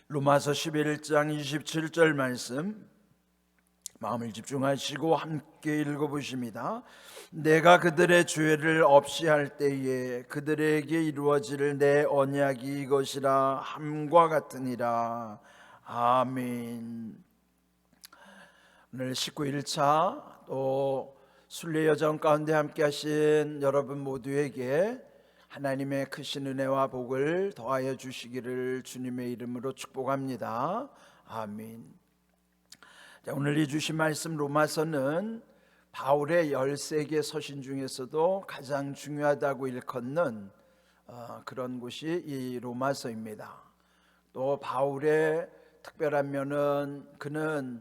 로마서 11장 27절 말씀 마음을 집중하시고 함께 읽어보십니다. 내가 그들의 죄를 없이 할 때에 그들에게 이루어질 내 언약이 이것이라 함과 같으니라. 아멘. 오늘 19일차 또 순례 여정 가운데 함께 하신 여러분 모두에게 하나님의 크신 은혜와 복을 더하여 주시기를 주님의 이름으로 축복합니다. 아멘. 자, 오늘 이 주신 말씀 로마서는 바울의 13개 서신 중에서도 가장 중요하다고 일컫는 그런 곳이 이 로마서입니다. 또 바울의 특별한 면은 그는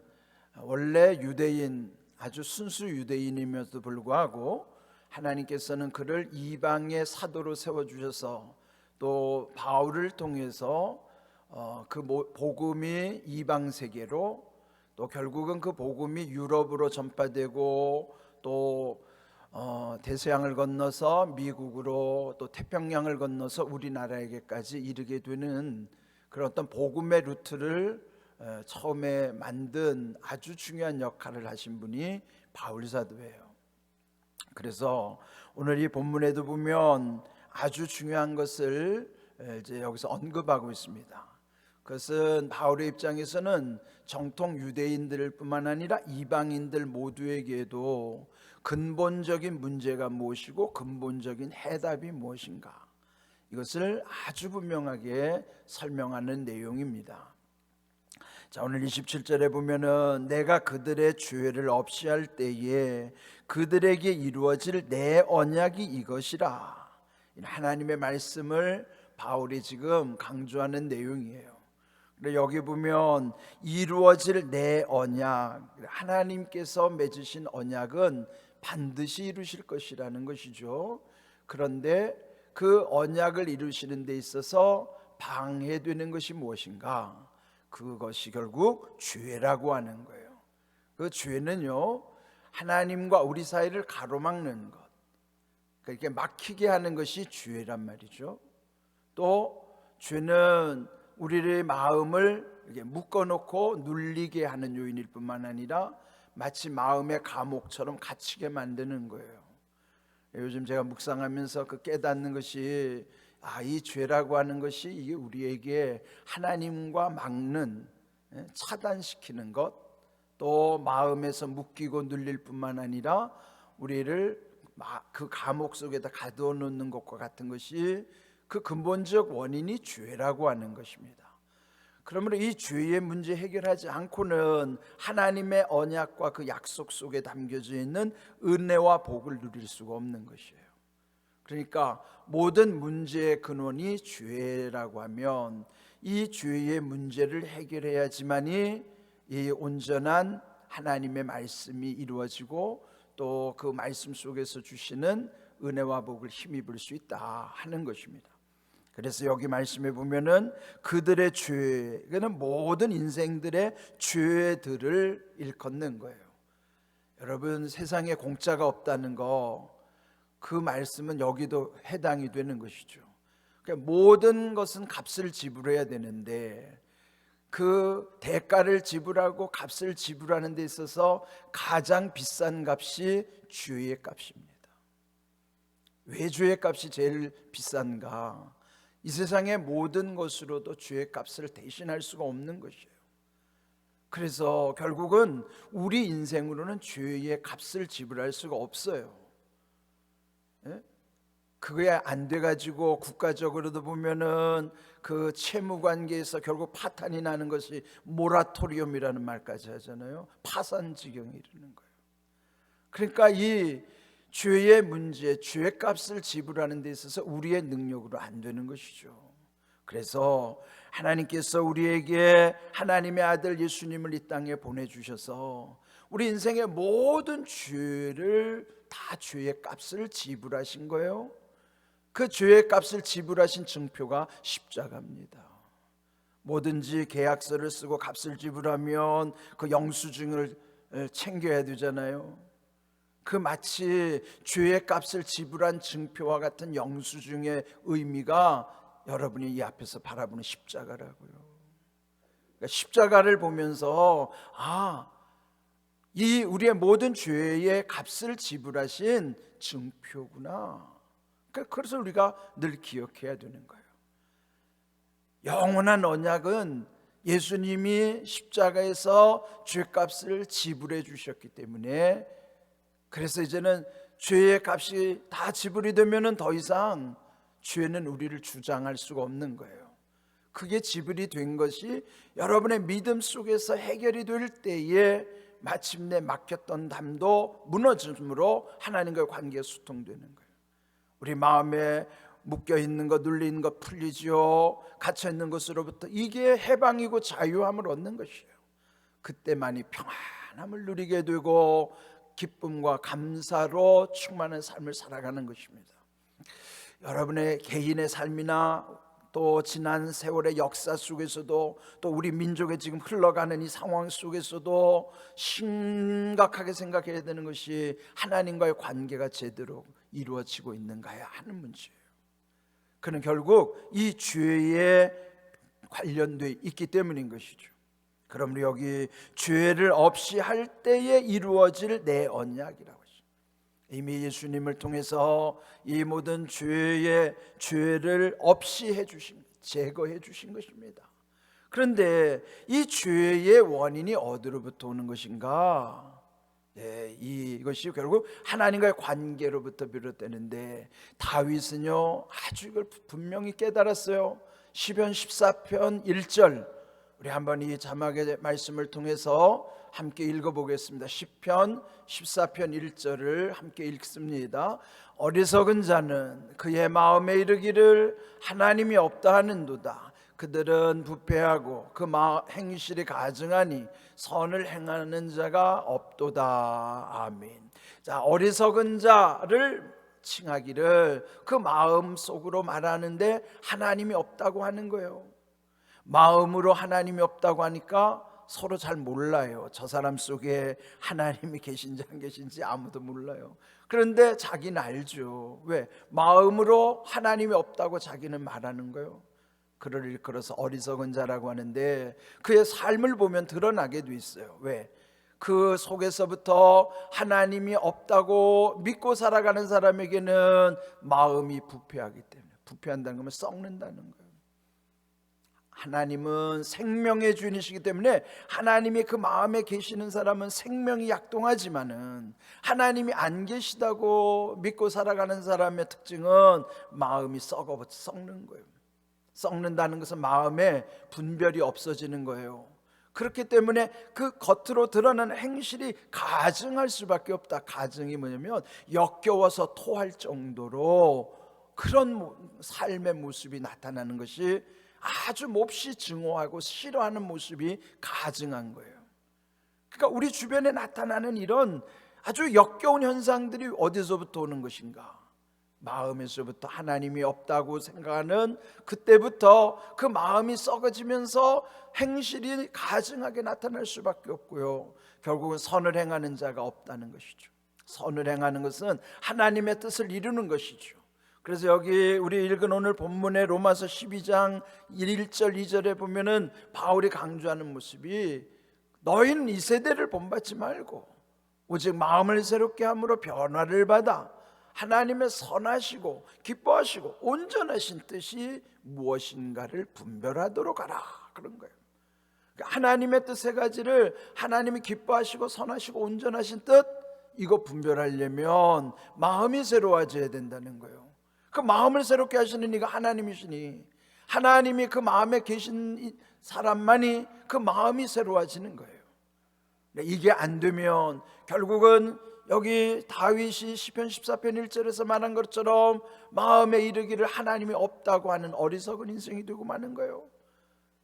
원래 유대인, 아주 순수 유대인임에도 불구하고 하나님께서는 그를 이방의 사도로 세워주셔서 또 바울을 통해서 그 복음이 이방 세계로 또 결국은 그 복음이 유럽으로 전파되고 또 대서양을 건너서 미국으로 또 태평양을 건너서 우리나라에게까지 이르게 되는 그런 어떤 복음의 루트를 처음에 만든 아주 중요한 역할을 하신 분이 바울 사도예요. 그래서 오늘 이 본문에도 보면 아주 중요한 것을 이제 여기서 언급하고 있습니다. 그것은 바울의 입장에서는 정통 유대인들 뿐만 아니라 이방인들 모두에게도 근본적인 문제가 무엇이고 근본적인 해답이 무엇인가, 이것을 아주 분명하게 설명하는 내용입니다. 자, 오늘 27절에 보면은 내가 그들의 죄를 없이 할 때에 그들에게 이루어질 내 언약이 이것이라. 하나님의 말씀을 바울이 지금 강조하는 내용이에요. 여기 보면 이루어질 내 언약, 하나님께서 맺으신 언약은 반드시 이루실 것이라는 것이죠. 그런데 그 언약을 이루시는 데 있어서 방해되는 것이 무엇인가? 그것이 결국 죄라고 하는 거예요. 그 죄는요, 하나님과 우리 사이를 가로막는 것, 그렇게 막히게 하는 것이 죄란 말이죠. 또 죄는 우리의 마음을 이렇게 묶어놓고 눌리게 하는 요인일 뿐만 아니라 마치 마음의 감옥처럼 갇히게 만드는 거예요. 요즘 제가 묵상하면서 그 깨닫는 것이 이 죄라고 하는 것이 이게 우리에게 하나님과 막는, 차단시키는 것, 또 마음에서 묶이고 눌릴 뿐만 아니라 우리를 그 감옥 속에다 가두어 놓는 것과 같은 것이 그 근본적 원인이 죄라고 하는 것입니다. 그러므로 이 죄의 문제 해결하지 않고는 하나님의 언약과 그 약속 속에 담겨져 있는 은혜와 복을 누릴 수가 없는 것이에요. 그러니까 모든 문제의 근원이 죄라고 하면 이 죄의 문제를 해결해야지만이 이 온전한 하나님의 말씀이 이루어지고 또 그 말씀 속에서 주시는 은혜와 복을 힘입을 수 있다 하는 것입니다. 그래서 여기 말씀에 보면은 그들의 죄, 그는 모든 인생들의 죄들을 일컫는 거예요. 여러분, 세상에 공짜가 없다는 거, 그 말씀은 여기도 해당이 되는 것이죠. 그러니까 모든 것은 값을 지불해야 되는데 그 대가를 지불하고 값을 지불하는 데 있어서 가장 비싼 값이 죄의 값입니다. 왜 죄의 값이 제일 비싼가? 이 세상의 모든 것으로도 죄의 값을 대신할 수가 없는 것이에요. 그래서 결국은 우리 인생으로는 죄의 값을 지불할 수가 없어요. 그게 안 돼가지고 국가적으로도 보면은 그 채무관계에서 결국 파탄이 나는 것이 모라토리엄이라는 말까지 하잖아요. 파산 지경에 이르는 거예요. 그러니까 이 죄의 문제, 죄의 값을 지불하는 데 있어서 우리의 능력으로 안 되는 것이죠. 그래서 하나님께서 우리에게 하나님의 아들 예수님을 이 땅에 보내주셔서 우리 인생의 모든 죄를 다 죄의 값을 지불하신 거예요. 그 죄의 값을 지불하신 증표가 십자가입니다. 뭐든지 계약서를 쓰고 값을 지불하면 그 영수증을 챙겨야 되잖아요. 그 마치 죄의 값을 지불한 증표와 같은 영수증의 의미가 여러분이 이 앞에서 바라보는 십자가라고요. 그러니까 십자가를 보면서 이 우리의 모든 죄의 값을 지불하신 증표구나. 그래서 우리가 늘 기억해야 되는 거예요. 영원한 언약은 예수님이 십자가에서 죄값을 지불해 주셨기 때문에, 그래서 이제는 죄의 값이 다 지불이 되면은 더 이상 죄는 우리를 주장할 수가 없는 거예요. 그게 지불이 된 것이 여러분의 믿음 속에서 해결이 될 때에 마침내 막혔던 담도 무너짐으로 하나님과의 관계가 수통되는 거예요. 우리 마음에 묶여있는 것, 눌리는 것 풀리지요. 갇혀있는 것으로부터 이게 해방이고 자유함을 얻는 것이에요. 그때만이 평안함을 누리게 되고 기쁨과 감사로 충만한 삶을 살아가는 것입니다. 여러분의 개인의 삶이나 또 지난 세월의 역사 속에서도 또 우리 민족의 지금 흘러가는 이 상황 속에서도 심각하게 생각해야 되는 것이 하나님과의 관계가 제대로 이루어지고 있는가야 하는 문제예요. 그는 결국 이 죄에 관련되어 있기 때문인 것이죠. 그러므로 여기 죄를 없이 할 때에 이루어질 내 언약이라고 하죠. 이미 예수님을 통해서 이 모든 죄를 없이 해주신, 제거해 주신 것입니다. 그런데 이 죄의 원인이 어디로부터 오는 것인가? 이것이 결국 하나님과의 관계로부터 비롯되는데, 다윗은요 아주 이걸 분명히 깨달았어요. 시편 14편 1절, 우리 한번 이 자막의 말씀을 통해서 함께 읽어보겠습니다. 시편 14편 1절을 함께 읽습니다. 어리석은 자는 그의 마음에 이르기를 하나님이 없다 하는도다. 그들은 부패하고 그 행실이 가증하니 선을 행하는 자가 없도다. 아멘. 자, 어리석은 자를 칭하기를 그 마음 속으로 말하는데 하나님이 없다고 하는 거예요. 마음으로 하나님이 없다고 하니까 서로 잘 몰라요. 저 사람 속에 하나님이 계신지 안 계신지 아무도 몰라요. 그런데 자기는 알죠. 왜? 마음으로 하나님이 없다고 자기는 말하는 거예요. 그를 일컬어서 어리석은 자라고 하는데, 그의 삶을 보면 드러나게 돼 있어요. 왜? 그 속에서부터 하나님이 없다고 믿고 살아가는 사람에게는 마음이 부패하기 때문에, 부패한다는 건 썩는다는 거예요. 하나님은 생명의 주인이시기 때문에 하나님이 그 마음에 계시는 사람은 생명이 약동하지만은, 하나님이 안 계시다고 믿고 살아가는 사람의 특징은 마음이 썩는 거예요. 썩는다는 것은 마음에 분별이 없어지는 거예요. 그렇기 때문에 그 겉으로 드러나는 행실이 가증할 수밖에 없다. 가증이 뭐냐면 역겨워서 토할 정도로 그런 삶의 모습이 나타나는 것이, 아주 몹시 증오하고 싫어하는 모습이 가증한 거예요. 그러니까 우리 주변에 나타나는 이런 아주 역겨운 현상들이 어디서부터 오는 것인가? 마음에서부터. 하나님이 없다고 생각하는 그때부터 그 마음이 썩어지면서 행실이 가증하게 나타날 수밖에 없고요. 결국은 선을 행하는 자가 없다는 것이죠. 선을 행하는 것은 하나님의 뜻을 이루는 것이죠. 그래서 여기 우리 읽은 오늘 본문의 로마서 12장 1절 2절에 보면은 바울이 강조하는 모습이, 너희는 이 세대를 본받지 말고 오직 마음을 새롭게 함으로 변화를 받아 하나님의 선하시고 기뻐하시고 온전하신 뜻이 무엇인가를 분별하도록 하라, 그런 거예요. 그러니까 하나님의 뜻 세 가지를, 하나님이 기뻐하시고 선하시고 온전하신 뜻, 이거 분별하려면 마음이 새로워져야 된다는 거예요. 그 마음을 새롭게 하시는 이가 하나님이시니, 하나님이 그 마음에 계신 사람만이 그 마음이 새로워지는 거예요. 이게 안 되면 결국은 여기 다윗이 시편 14편 1절에서 말한 것처럼 마음에 이르기를 하나님이 없다고 하는 어리석은 인생이 되고 마는 거예요.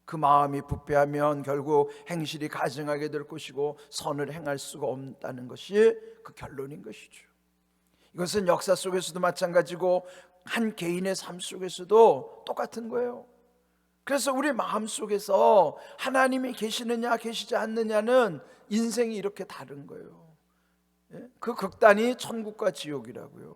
그 마음이 부패하면 결국 행실이 가증하게 될 것이고 선을 행할 수가 없다는 것이 그 결론인 것이죠. 이것은 역사 속에서도 마찬가지고 한 개인의 삶 속에서도 똑같은 거예요. 그래서 우리 마음 속에서 하나님이 계시느냐 계시지 않느냐는 인생이 이렇게 다른 거예요. 그 극단이 천국과 지옥이라고요.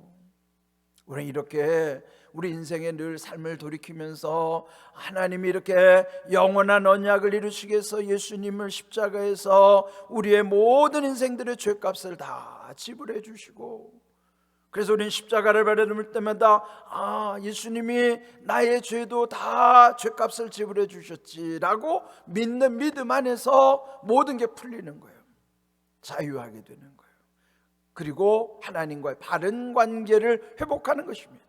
우리는 이렇게 우리 인생의 늘 삶을 돌이키면서 하나님이 이렇게 영원한 언약을 이루시기 위해서 예수님을 십자가에서 우리의 모든 인생들의 죄값을 다 지불해 주시고, 그래서 우리는 십자가를 바라볼 때마다 예수님이 나의 죄도 다 죄값을 지불해 주셨지라고 믿는 믿음 안에서 모든 게 풀리는 거예요. 자유하게 되는 거예요. 그리고 하나님과의 바른 관계를 회복하는 것입니다.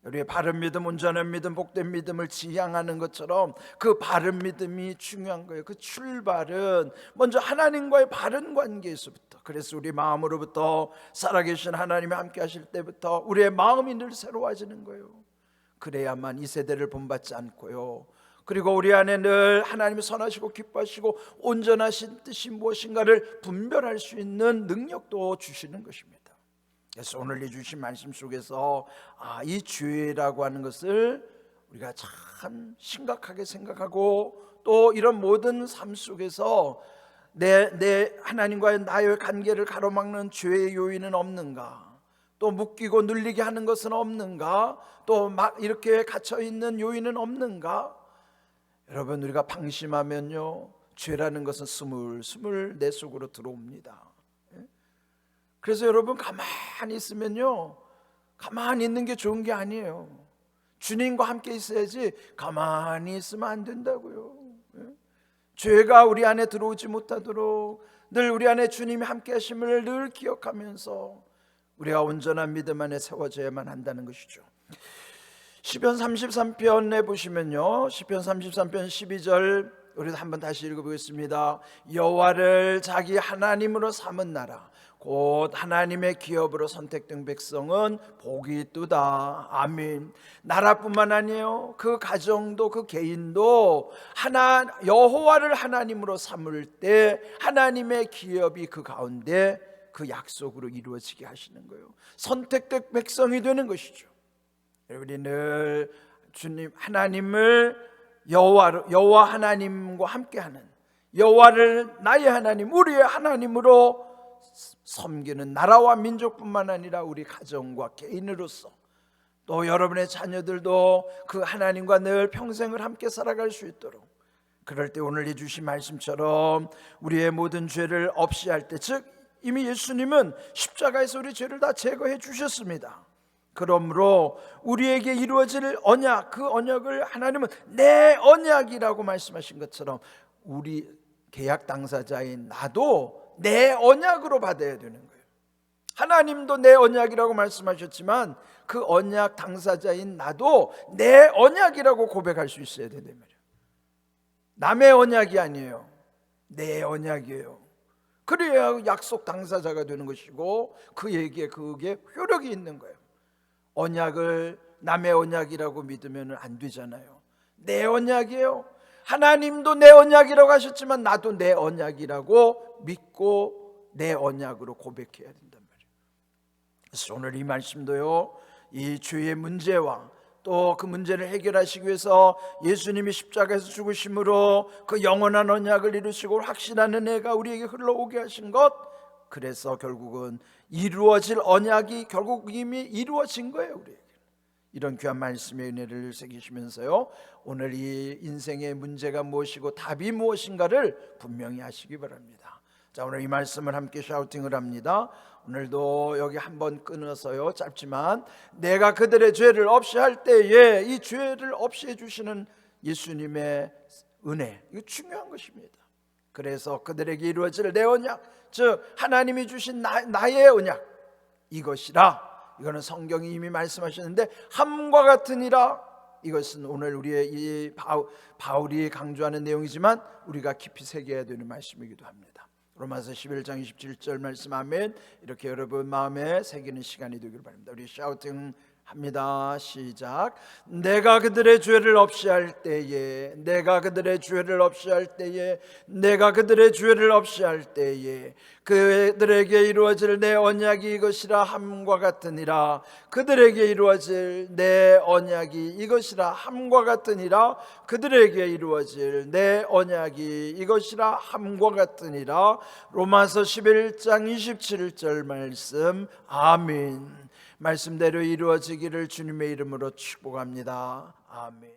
우리의 바른 믿음, 온전한 믿음, 복된 믿음을 지향하는 것처럼 그 바른 믿음이 중요한 거예요. 그 출발은 먼저 하나님과의 바른 관계에서부터. 그래서 우리 마음으로부터 살아계신 하나님이 함께 하실 때부터 우리의 마음이 늘 새로워지는 거예요. 그래야만 이 세대를 본받지 않고요, 그리고 우리 안에 늘 하나님이 선하시고 기뻐하시고 온전하신 뜻이 무엇인가를 분별할 수 있는 능력도 주시는 것입니다. 그래서 오늘 이 주신 말씀 속에서 이 죄라고 하는 것을 우리가 참 심각하게 생각하고, 또 이런 모든 삶 속에서 내 하나님과의 나의 관계를 가로막는 죄의 요인은 없는가, 또 묶이고 눌리게 하는 것은 없는가, 또 막 이렇게 갇혀있는 요인은 없는가. 여러분, 우리가 방심하면요, 죄라는 것은 스물스물 내 속으로 들어옵니다. 그래서 여러분, 가만히 있으면요, 가만히 있는 게 좋은 게 아니에요. 주님과 함께 있어야지 가만히 있으면 안 된다고요. 죄가 우리 안에 들어오지 못하도록 늘 우리 안에 주님이 함께 하심을 늘 기억하면서 우리가 온전한 믿음 안에 세워져야만 한다는 것이죠. 시편 33편에 보시면요, 시편 33편 12절 우리도 한번 다시 읽어보겠습니다. 여호와를 자기 하나님으로 삼은 나라, 곧 하나님의 기업으로 선택된 백성은 복이 있도다. 아멘. 나라뿐만 아니에요, 그 가정도 그 개인도 여호와를 하나님으로 삼을 때 하나님의 기업이 그 가운데 그 약속으로 이루어지게 하시는 거예요. 선택된 백성이 되는 것이죠. 우리 늘 주님 하나님을 여호와 하나님과 함께하는, 여호와를 나의 하나님, 우리의 하나님으로 섬기는 나라와 민족뿐만 아니라 우리 가정과 개인으로서, 또 여러분의 자녀들도 그 하나님과 늘 평생을 함께 살아갈 수 있도록, 그럴 때 오늘 이 주신 말씀처럼 우리의 모든 죄를 없이 할 때, 즉 이미 예수님은 십자가에서 우리 죄를 다 제거해 주셨습니다. 그러므로 우리에게 이루어질 언약, 그 언약을 하나님은 내 언약이라고 말씀하신 것처럼 우리 계약 당사자인 나도 내 언약으로 받아야 되는 거예요. 하나님도 내 언약이라고 말씀하셨지만 그 언약 당사자인 나도 내 언약이라고 고백할 수 있어야 된단 말이에요. 남의 언약이 아니에요, 내 언약이에요. 그래야 약속 당사자가 되는 것이고 그에게 그게 효력이 있는 거예요. 언약을 남의 언약이라고 믿으면 안 되잖아요. 내 언약이에요. 하나님도 내 언약이라고 하셨지만 나도 내 언약이라고 믿고 내 언약으로 고백해야 된단 말이에요. 그래서 오늘 이 말씀도요, 이 죄의 문제와 또 그 문제를 해결하시기 위해서 예수님이 십자가에서 죽으심으로 그 영원한 언약을 이루시고 확실한 은혜가 우리에게 흘러오게 하신 것, 그래서 결국은 이루어질 언약이 결국 이미 이루어진 거예요. 우리에게 이런 귀한 말씀의 은혜를 새기시면서요, 오늘 이 인생의 문제가 무엇이고 답이 무엇인가를 분명히 하시기 바랍니다. 자, 오늘 이 말씀을 함께 샤우팅을 합니다. 오늘도 여기 한번 끊어서요, 짧지만 내가 그들의 죄를 없이 할 때에 이 죄를 없이 해주시는 예수님의 은혜, 이거 중요한 것입니다. 그래서 그들에게 이루어질 내 언약, 즉 하나님이 주신 나의 언약, 이것이라, 이거는 성경이 이미 말씀하셨는데 함과 같으니라, 이것은 오늘 우리의 이 바울이 강조하는 내용이지만 우리가 깊이 새겨야 되는 말씀이기도 합니다. 로마서 11장 27절 말씀, 아멘. 이렇게 여러분 마음에 새기는 시간이 되길 바랍니다. 우리 샤우팅 합니다. 시작. 내가 그들의 죄를 없이 할 때에, 내가 그들의 죄를 없이 할 때에, 내가 그들의 죄를 없이 할 때에 그들에게 이루어질 내 언약이 이것이라 함과 같으니라. 그들에게 이루어질 내 언약이 이것이라 함과 같으니라. 그들에게 이루어질 내 언약이 이것이라 함과 같으니라. 로마서 11장 27절 말씀, 아멘. 말씀대로 이루어지기를 주님의 이름으로 축복합니다. 아멘.